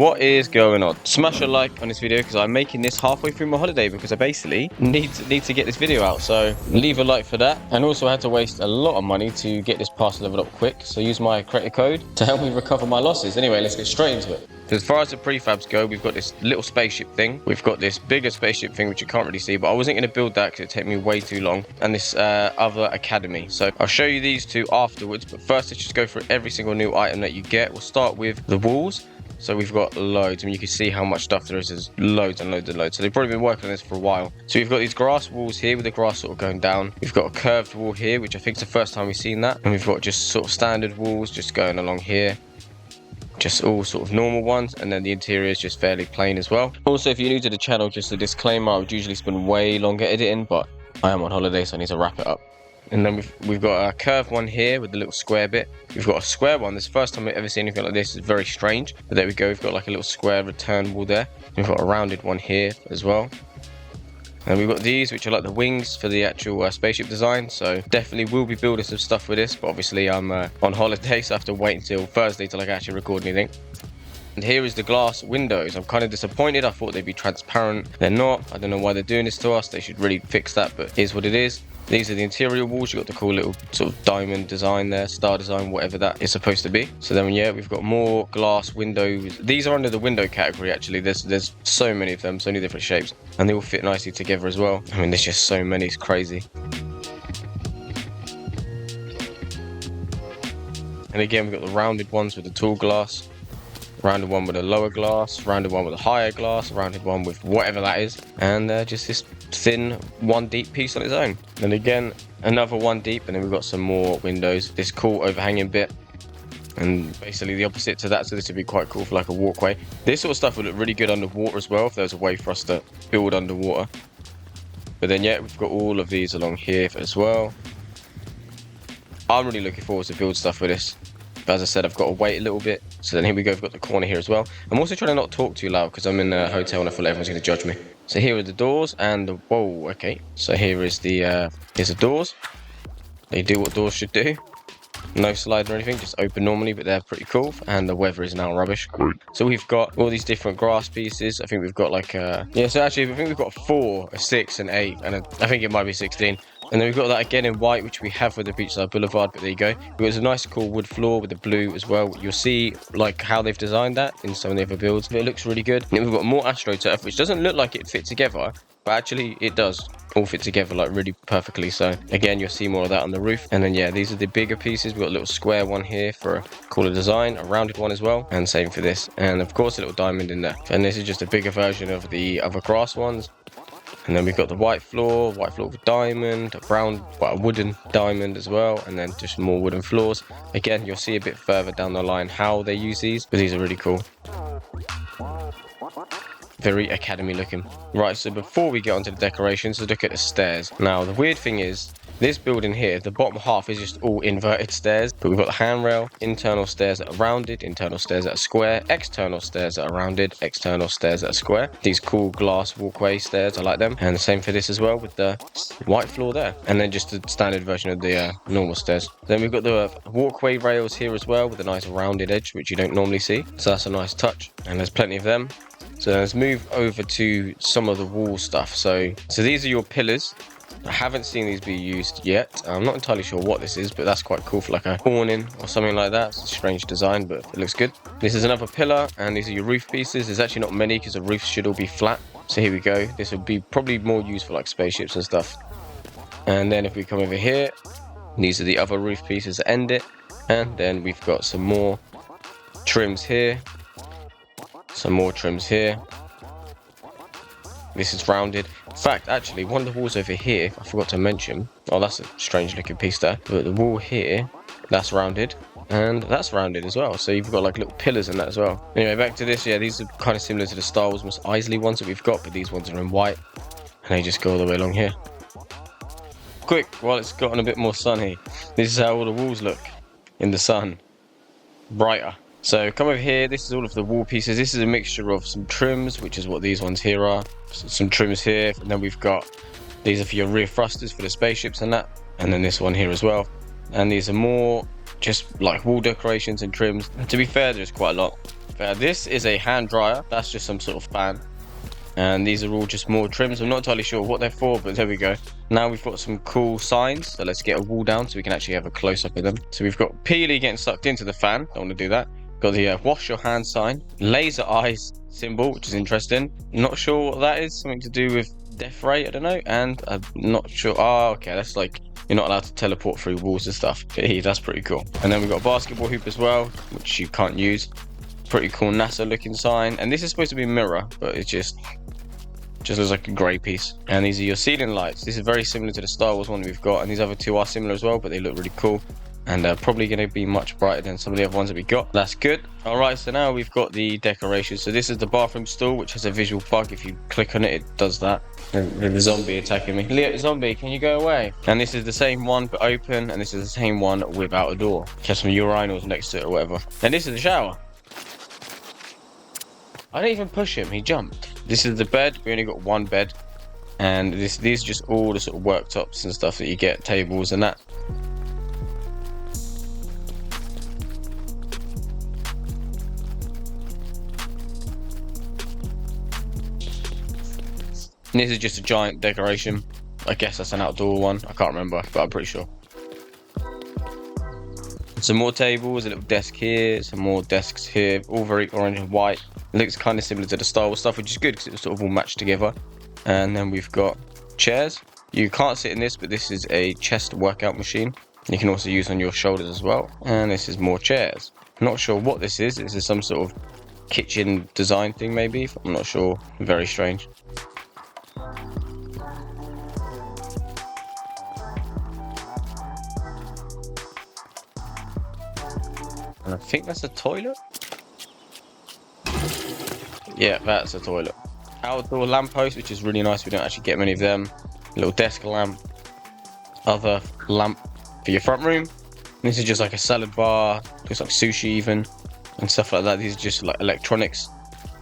What is going on? Smash a like on this video because I'm making this halfway through my holiday because I basically need to get this video out. So leave a like for that. And also I had to waste a lot of money to get this pass leveled up quick. So use my credit code to help me recover my losses. Anyway, let's get straight into it. As far as the prefabs go, we've got this little spaceship thing. We've got this bigger spaceship thing, which you can't really see, but I wasn't going to build that because it'd take me way too long. And this other academy. So I'll show you these two afterwards. But first, let's just go through every single new item that you get. We'll start with the walls. So we've got loads. I mean, you can see how much stuff there is. There's loads and loads and loads. So they've probably been working on this for a while. So we've got these grass walls here with the grass sort of going down. We've got a curved wall here, which I think is the first time we've seen that. And we've got just sort of standard walls just going along here. Just all sort of normal ones, and then the interior is just fairly plain as well. Also, if you're new to the channel, just a disclaimer, I would usually spend way longer editing, but I am on holiday, so I need to wrap it up. And then we've got a curved one here with the little square bit. We've got a square one. This is the first time I've ever seen anything like this. It's very strange. But there we go. We've got like a little square return wall there. We've got a rounded one here as well. And we've got these, which are like the wings for the actual spaceship design. So definitely will be building some stuff with this. But obviously I'm on holiday, so I have to wait until Thursday till I can actually record anything. And here is the glass windows. I'm kind of disappointed. I thought they'd be transparent. They're not. I don't know why they're doing this to us. They should really fix that, but here's what it is. These are the interior walls. You've got the cool little sort of diamond design there, star design, whatever that is supposed to be. So then, yeah, we've got more glass windows. These are under the window category, actually. There's so many of them, so many different shapes, and they all fit nicely together as well. I mean, there's just so many. It's crazy. And again, we've got the rounded ones with the tall glass, rounded one with a lower glass, rounded one with a higher glass, rounded one with whatever that is, and just this thin one deep piece on its own. And again, another one deep, and then we've got some more windows, this cool overhanging bit, and basically the opposite to that. So this would be quite cool for like a walkway. This sort of stuff would look really good underwater as well if there was a way for us to build underwater. But then yeah, we've got all of these along here as well. I'm really looking forward to build stuff with this. But as I said, I've got to wait a little bit. So then here we go, we've got the corner here as well. I'm also trying to not talk too loud because I'm in a hotel and I feel like everyone's going to judge me. So here are the doors and the, whoa, okay. So here is the, here's the doors. They do what doors should do. No slide or anything, just open normally, but they're pretty cool. And the weather is now rubbish. So we've got all these different grass pieces. I think we've got like, yeah, so actually I think we've got 4, a 6, an 8, and I think it might be 16. And then we've got that again in white, which we have with the Beachside Boulevard, but there you go. We've got a nice cool wood floor with the blue as well. You'll see like how they've designed that in some of the other builds. It looks really good. And then we've got more AstroTurf, which doesn't look like it fit together, but actually it does all fit together like really perfectly. So again, you'll see more of that on the roof. And then yeah, these are the bigger pieces. We've got a little square one here for a cooler design, a rounded one as well, and same for this. And of course a little diamond in there. And this is just a bigger version of the other grass ones. And then we've got the white floor with diamond, a brown, well, a wooden diamond as well, and then just more wooden floors. Again, you'll see a bit further down the line how they use these, but these are really cool. Very academy looking. Right, so before we get onto the decorations, let's look at the stairs. Now, the weird thing is, this building here, the bottom half is just all inverted stairs, but we've got the handrail, internal stairs that are rounded, internal stairs that are square, external stairs that are rounded, external stairs that are square. These cool glass walkway stairs, I like them. And the same for this as well with the white floor there. And then just the standard version of the normal stairs. Then we've got the walkway rails here as well with a nice rounded edge, which you don't normally see. So that's a nice touch. And there's plenty of them. So let's move over to some of the wall stuff. So these are your pillars. I haven't seen these be used yet. I'm not entirely sure what this is, but that's quite cool for like a awning or something like that. It's a strange design, but it looks good. This is another pillar, and these are your roof pieces. There's actually not many because the roofs should all be flat. So here we go. This would be probably more used for like spaceships and stuff. And then if we come over here, these are the other roof pieces that end it. And then we've got some more trims here. Some more trims here. This is rounded. In fact, actually, one of the walls over here, I forgot to mention. Oh, that's a strange looking piece there. But the wall here, that's rounded. And that's rounded as well. So you've got like little pillars in that as well. Anyway, back to this. Yeah, these are kind of similar to the Star Wars Mos Eisley ones that we've got. But these ones are in white. And they just go all the way along here. Quick, while it's gotten a bit more sunny. This is how all the walls look in the sun. Brighter. So come over here, this is all of the wall pieces. This is a mixture of some trims, which is what these ones here are. Some trims here, and then we've got, these are for your rear thrusters for the spaceships and that. And then this one here as well. And these are more just like wall decorations and trims. And to be fair, there's quite a lot. This is a hand dryer. That's just some sort of fan. And these are all just more trims. I'm not entirely sure what they're for, but there we go. Now we've got some cool signs. So let's get a wall down so we can actually have a close-up of them. So we've got Peely getting sucked into the fan. Don't want to do that. Got the wash your hands sign. Laser eyes symbol, which is interesting. Not sure what that is. Something to do with death rate, I don't know. And I'm not sure. Oh, okay. That's like you're not allowed to teleport through walls and stuff. Hey, that's pretty cool. And then we've got a basketball hoop as well, which you can't use. Pretty cool NASA looking sign. And this is supposed to be a mirror, but it just looks like a grey piece. And these are your ceiling lights. This is very similar to the Star Wars one we've got, and these other two are similar as well, but they look really cool and probably going to be much brighter than some of the other ones that we got. That's good. All right, so now we've got the decorations. So this is the bathroom stool, which has a visual bug. If you click on it, it does that. The zombie attacking me. Leo, zombie, can you go away? And this is the same one but open, and this is the same one without a door. Just some urinals next to it or whatever. And this is the shower. I didn't even push him, he jumped. This is the bed. We only got one bed, and these are just all the sort of worktops and stuff that you get, tables and that. And this is just a giant decoration. I guess that's an outdoor one. I can't remember, but I'm pretty sure. Some more tables, a little desk here, some more desks here, all very orange and white. It looks kind of similar to the Star Wars stuff, which is good because it was sort of all matched together. And then we've got chairs. You can't sit in this, but this is a chest workout machine. You can also use on your shoulders as well. And this is more chairs. I'm not sure what this is. This is some sort of kitchen design thing, maybe. I'm not sure. Very strange. And I think that's a toilet. Yeah, that's a toilet. Outdoor lamppost, which is really nice. We don't actually get many of them. Little desk lamp. Other lamp for your front room. And this is just like a salad bar. Looks like sushi even. And stuff like that. These are just like electronics.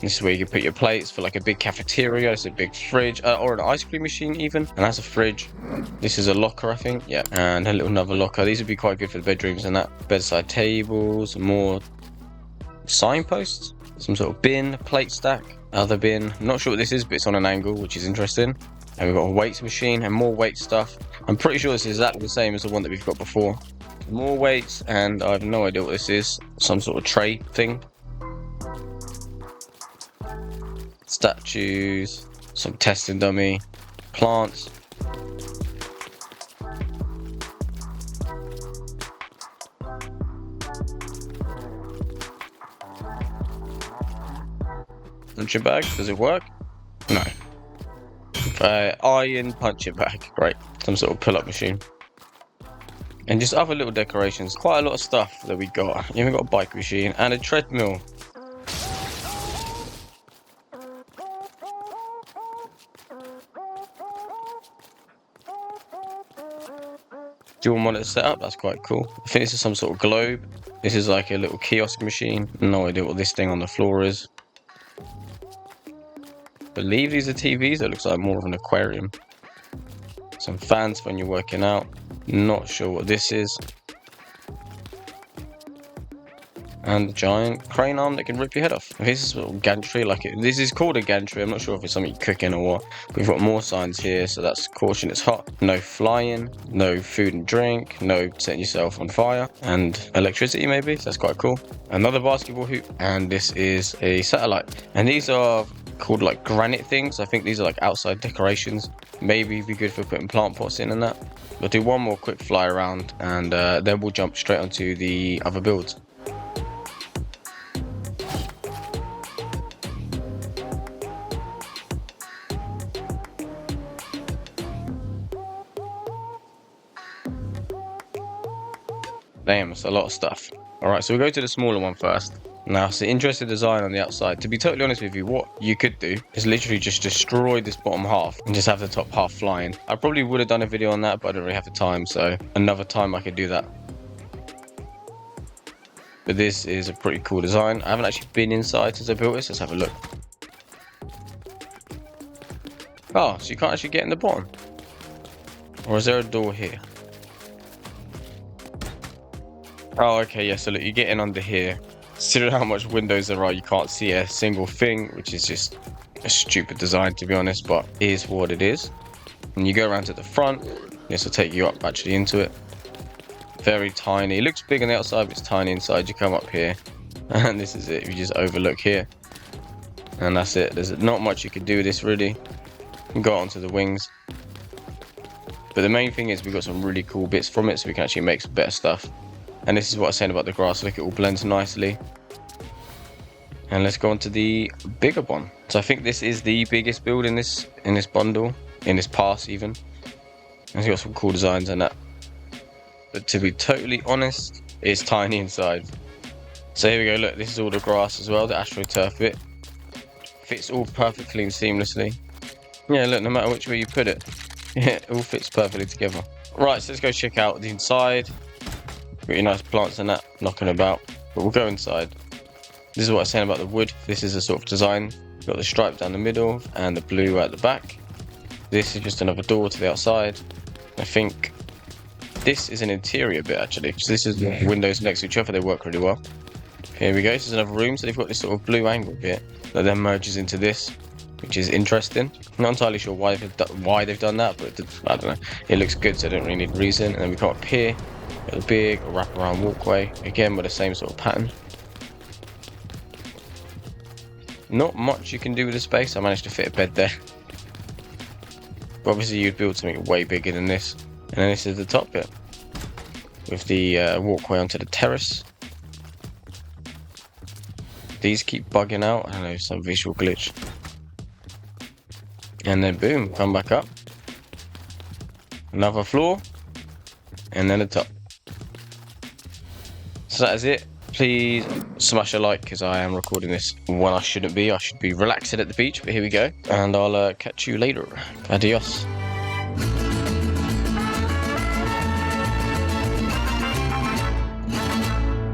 This is where you can put your plates for like a big cafeteria. It's a big fridge. Or an ice cream machine even. And that's a fridge. This is a locker, I think. Yeah. And a little another locker. These would be quite good for the bedrooms and that. Bedside tables. More signposts. Some sort of bin, plate stack, other bin. I'm not sure what this is, but it's on an angle, which is interesting. And we've got a weights machine and more weight stuff. I'm pretty sure this is exactly the same as the one that we've got before. More weights, and I have no idea what this is. Some sort of tray thing. Statues, some testing dummy, plants. Punching bag, does it work? No. Iron punching bag, great. Some sort of pull-up machine. And just other little decorations. Quite a lot of stuff that we got. You even got a bike machine and a treadmill. Dual monitor setup, that's quite cool. I think this is some sort of globe. This is like a little kiosk machine. No idea what this thing on the floor is. I believe these are TVs. That looks like more of an aquarium. Some fans when you're working out. Not sure what this is. And a giant crane arm that can rip your head off. This is a gantry, this is called a gantry. I'm not sure if it's something cooking or what. We've got more signs here, so that's caution, it's hot. No flying, no food and drink, no setting yourself on fire, and electricity maybe, so that's quite cool. Another basketball hoop, and this is a satellite. And these are called like granite things. I think these are like outside decorations. Maybe be good for putting plant pots in and that. We'll do one more quick fly around, and then we'll jump straight onto the other builds. Damn, it's a lot of stuff. Alright, so we'll go to the smaller one first. Now, it's the interesting design on the outside. To be totally honest with you, what you could do is literally just destroy this bottom half and just have the top half flying. I probably would have done a video on that, but I don't really have the time, so another time I could do that. But this is a pretty cool design. I haven't actually been inside since I built this. Let's have a look. Oh, so you can't actually get in the bottom? Or is there a door here? Oh, okay, yeah, so look, you get in under here, Considering how much windows there are, you can't see a single thing, which is just a stupid design, to be honest, but it is what it is. And you go around to the front, this will take you up actually into it. Very tiny. It looks big on the outside, but it's tiny inside. You come up here, and this is it. You just overlook here, and that's it. There's not much you can do with this, really. You can go onto the wings. But the main thing is we've got some really cool bits from it, so we can actually make some better stuff. And this is what I was saying about the grass. Look, it all blends nicely. And let's go on to the bigger one. So I think this is the biggest build in this bundle, in this pass even. It's got some cool designs and that. But to be totally honest, it's tiny inside. So here we go. Look, this is all the grass as well, the AstroTurf bit. Fits all perfectly and seamlessly. Yeah, look, no matter which way you put it, it all fits perfectly together. Right, so let's go check out the inside. Pretty nice plants and that knocking about, but we'll go inside. This is what I was saying about the wood. This is a sort of design. You've got the stripe down the middle and the blue at the back. This is just another door to the outside. I think this is an interior bit actually. So this is windows next to each other. They work really well. Here we go. This is another room. So they've got this sort of blue angle bit that then merges into this, which is interesting. I'm not entirely sure why they've done that, but I don't know. It looks good, so I don't really need a reason. And then we come up here. Got a big wraparound walkway, again with the same sort of pattern. Not much you can do with the space. I managed to fit a bed there. But obviously you'd build something way bigger than this. And then this is the top bit, with the walkway onto the terrace. These keep bugging out. I don't know, some visual glitch. And then boom, come back up. Another floor. And then the top. So that is it. Please smash a like, because I am recording this when I shouldn't be. I should be relaxing at the beach, but here we go. And I'll catch you later. Adios.